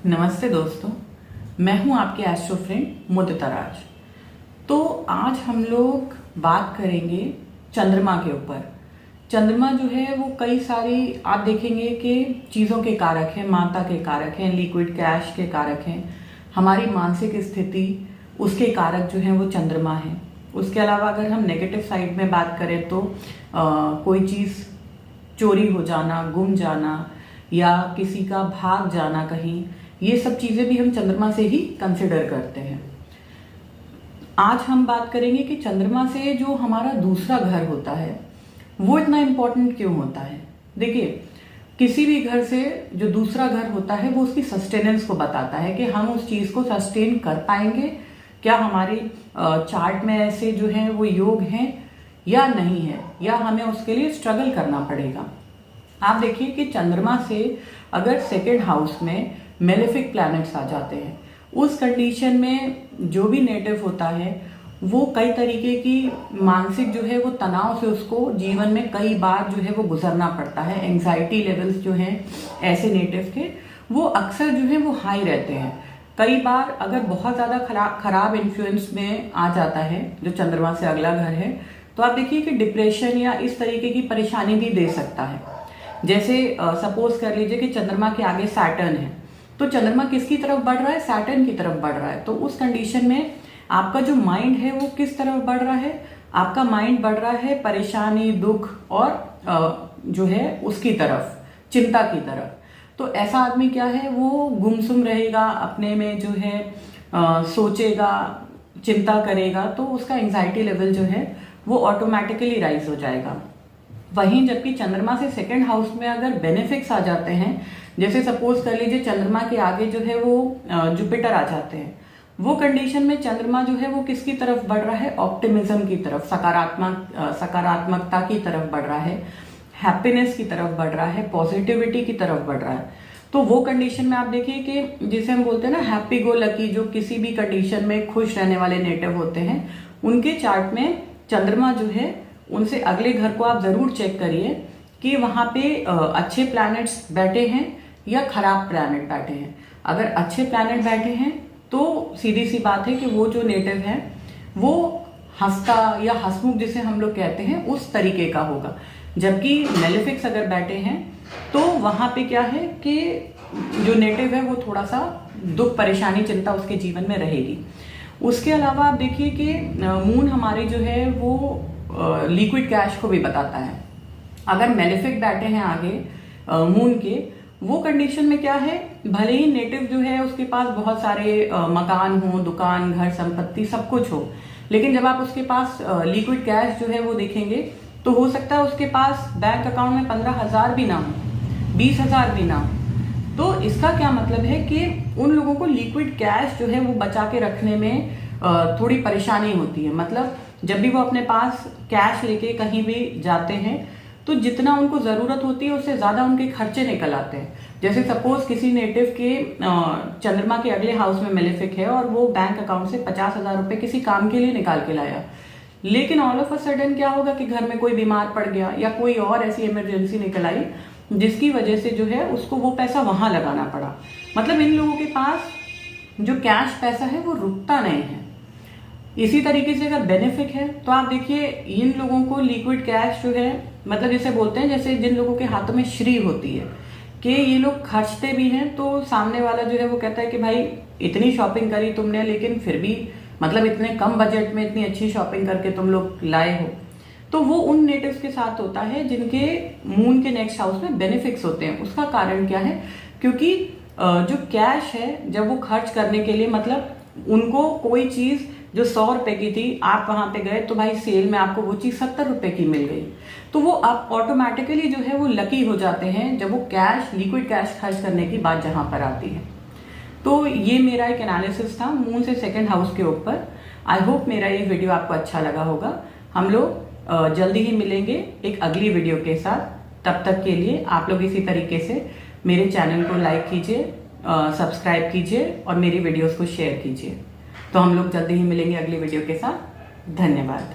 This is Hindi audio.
नमस्ते दोस्तों, मैं हूं आपके एस्ट्रो फ्रेंड मुदिता राज। तो आज हम लोग बात करेंगे चंद्रमा के ऊपर। चंद्रमा जो है वो कई सारी आप देखेंगे कि चीज़ों के कारक हैं, माता के कारक हैं, लिक्विड कैश के कारक हैं, हमारी मानसिक स्थिति उसके कारक जो हैं वो चंद्रमा है। उसके अलावा अगर हम नेगेटिव साइड में बात करें तो कोई चीज़ चोरी हो जाना, गुम जाना या किसी का भाग जाना कहीं, ये सब चीज़ें भी हम चंद्रमा से ही कंसिडर करते हैं। आज हम बात करेंगे कि चंद्रमा से जो हमारा दूसरा घर होता है वो इतना इम्पोर्टेंट क्यों होता है। देखिए, किसी भी घर से जो दूसरा घर होता है वो उसकी सस्टेनेंस को बताता है कि हम उस चीज़ को सस्टेन कर पाएंगे, क्या हमारी चार्ट में ऐसे जो है वो योग हैं या नहीं है, या हमें उसके लिए स्ट्रगल करना पड़ेगा। आप देखिए कि चंद्रमा से अगर सेकेंड हाउस में मेलेफिक प्लैनेट्स आ जाते हैं, उस कंडीशन में जो भी नेटिव होता है वो कई तरीके की मानसिक जो है वो तनाव से उसको जीवन में कई बार जो है वो गुजरना पड़ता है। एंग्जाइटी लेवल्स जो हैं ऐसे नेटिव के वो अक्सर जो है वो हाई रहते हैं। कई बार अगर बहुत ज़्यादा खराब इन्फ्लुएंस में आ जाता है जो चंद्रमा से अगला घर है, तो आप देखिए कि डिप्रेशन या इस तरीके की परेशानी भी दे सकता है। जैसे सपोज कर लीजिए कि चंद्रमा के आगे सैटर्न है, तो चंद्रमा किसकी तरफ बढ़ रहा है? सैटर्न की तरफ बढ़ रहा है। तो उस कंडीशन में आपका जो माइंड है वो किस तरफ बढ़ रहा है? आपका माइंड बढ़ रहा है परेशानी, दुख और जो है उसकी तरफ, चिंता की तरफ। तो ऐसा आदमी क्या है, वो गुमसुम रहेगा, अपने में जो है सोचेगा, चिंता करेगा, तो उसका एंग्जाइटी लेवल जो है वो ऑटोमेटिकली राइज हो जाएगा। वहीं जबकि चंद्रमा से सेकंड हाउस में अगर बेनिफिक्स आ जाते हैं, जैसे सपोज कर लीजिए चंद्रमा के आगे जो है वो जुपिटर आ जाते हैं, वो कंडीशन में चंद्रमा जो है वो किसकी तरफ बढ़ रहा है? ऑप्टिमिज्म की तरफ, सकारात्मकता की तरफ बढ़ रहा है, हैप्पीनेस की तरफ बढ़ रहा है, पॉजिटिविटी की तरफ बढ़ रहा है। तो वो कंडीशन में आप देखिए कि जिसे हम बोलते हैं ना हैप्पी गो लकी, जो किसी भी कंडीशन में खुश रहने वाले नेटिव होते हैं, उनके चार्ट में चंद्रमा जो है उनसे अगले घर को आप जरूर चेक करिए कि वहां पे अच्छे प्लैनेट्स बैठे हैं या खराब प्लैनेट बैठे हैं। अगर अच्छे प्लैनेट बैठे हैं तो सीधी सी बात है कि वो जो नेटिव है वो हंसता या हंसमुख जिसे हम लोग कहते हैं उस तरीके का होगा। जबकि मेलेफिक्स अगर बैठे हैं तो वहां पे क्या है कि जो नेटिव है वो थोड़ा सा दुख, परेशानी, चिंता उसके जीवन में रहेगी। उसके अलावा आप देखिए कि मून हमारे जो है वो लिक्विड कैश को भी बताता है। अगर मेलेफिक बैठे हैं आगे मून के, वो कंडीशन में क्या है, भले ही नेटिव जो है उसके पास बहुत सारे मकान हो, दुकान, घर, संपत्ति, सब कुछ हो, लेकिन जब आप उसके पास लिक्विड कैश जो है वो देखेंगे तो हो सकता है उसके पास बैंक अकाउंट में 15,000 भी ना हो, 20,000 भी ना हो। तो इसका क्या मतलब है कि उन लोगों को लिक्विड कैश जो है वो बचा के रखने में थोड़ी परेशानी होती है। मतलब जब भी वो अपने पास कैश लेके कहीं भी जाते हैं तो जितना उनको जरूरत होती है उससे ज्यादा उनके खर्चे निकल आते हैं। जैसे सपोज किसी नेटिव के चंद्रमा के अगले हाउस में मेलेफिक है और वो बैंक अकाउंट से 50,000 रुपए किसी काम के लिए निकाल के लाया, लेकिन ऑल ऑफ अ सडन क्या होगा कि घर में कोई बीमार पड़ गया या कोई और ऐसी इमरजेंसी निकल आई जिसकी वजह से जो है उसको वो पैसा वहां लगाना पड़ा। मतलब इन लोगों के पास जो कैश पैसा है वो रुकता नहीं है। इसी तरीके से अगर बेनिफिट है तो आप देखिए इन लोगों को लिक्विड कैश जो है, मतलब जिसे बोलते हैं, जैसे जिन लोगों के हाथों में श्री होती है कि ये लोग खर्चते भी हैं तो सामने वाला जो है वो कहता है कि भाई इतनी शॉपिंग करी तुमने, लेकिन फिर भी मतलब इतने कम बजट में इतनी अच्छी शॉपिंग करके तुम लोग लाए हो। तो वो उन नेटिव्स के साथ होता है जिनके मून के नेक्स्ट हाउस में बेनिफिट्स होते हैं। उसका कारण क्या है? क्योंकि जो कैश है जब वो खर्च करने के लिए, मतलब उनको कोई चीज जो 100 रुपए की थी, आप वहां पे गए तो भाई सेल में आपको वो चीज 70 रुपए की मिल गई, तो वो आप ऑटोमेटिकली जो है वो लकी हो जाते हैं जब वो कैश, लिक्विड कैश खर्च करने की बात जहां पर आती है। तो ये मेरा एक एनालिसिस था मून से सेकंड हाउस के ऊपर। आई होप मेरा ये वीडियो आपको अच्छा लगा होगा। हम लोग जल्दी ही मिलेंगे एक अगली वीडियो के साथ। तब तक के लिए आप लोग इसी तरीके से मेरे चैनल को लाइक कीजिए, सब्सक्राइब कीजिए और मेरी वीडियोस को शेयर कीजिए। तो हम लोग जल्दी ही मिलेंगे अगली वीडियो के साथ। धन्यवाद।